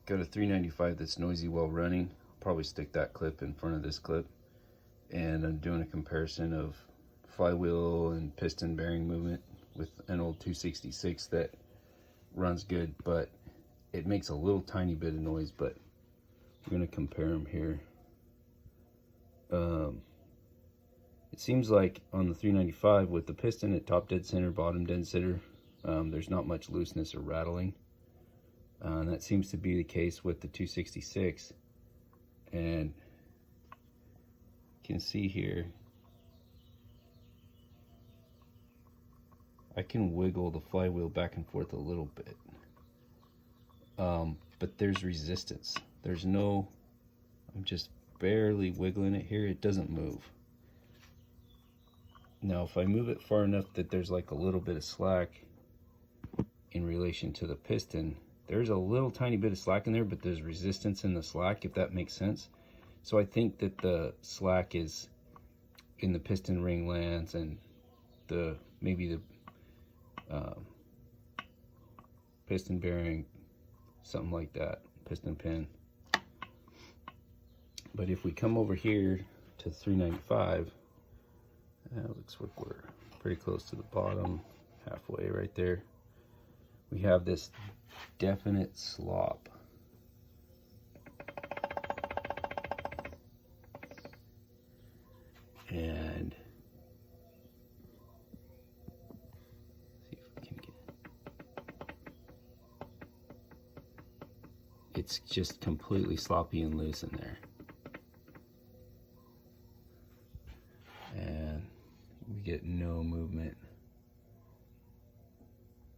got a 395 that's noisy while running. I'll probably stick that clip in front of this clip, and I'm doing a comparison of flywheel and piston bearing movement with an old 266 that runs good, but it makes a little tiny bit of noise. But I'm going to compare them here. It seems like on the 395 with the piston at top dead center, bottom dead center, there's not much looseness or rattling. And that seems to be the case with the 266. And you can see here, I can wiggle the flywheel back and forth a little bit. But there's resistance. There's no, I'm just barely wiggling it here. It doesn't move. Now, if I move it far enough that there's like a little bit of slack in relation to the piston, there's a little tiny bit of slack in there, but there's resistance in the slack, if that makes sense. So I think that the slack is in the piston ring lands and maybe the piston bearing, something like that, piston pin. But if we come over here to 395, looks like we're pretty close to the bottom, halfway right there. We have this definite slop. And see if we can get it's just completely sloppy and loose in there. And we get no movement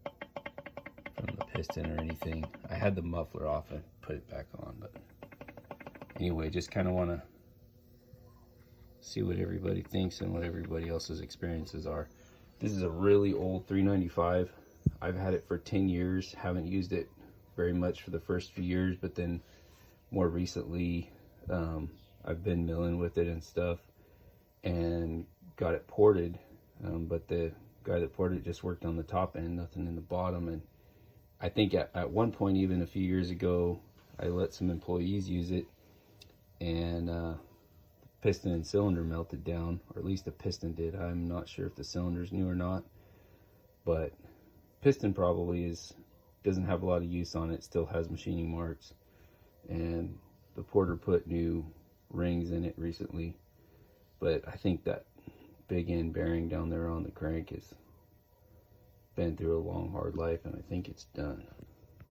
from the piston or anything. I had the muffler off and put it back on, but anyway, just kind of want to see what everybody thinks and what everybody else's experiences are. This is a really old 395. I've had it for 10 years, haven't used it very much for the first few years, but then more recently I've been milling with it and stuff and got it ported, but the guy that ported it just worked on the top end, nothing in the bottom. And I think at one point, even a few years ago, I let some employees use it, and the piston and cylinder melted down, or at least the piston did. I'm not sure if the cylinder's new or not, but piston probably doesn't have a lot of use on it, still has machining marks. And the porter put new rings in it recently, but I think that big end bearing down there on the crank has been through a long hard life, and I think it's done.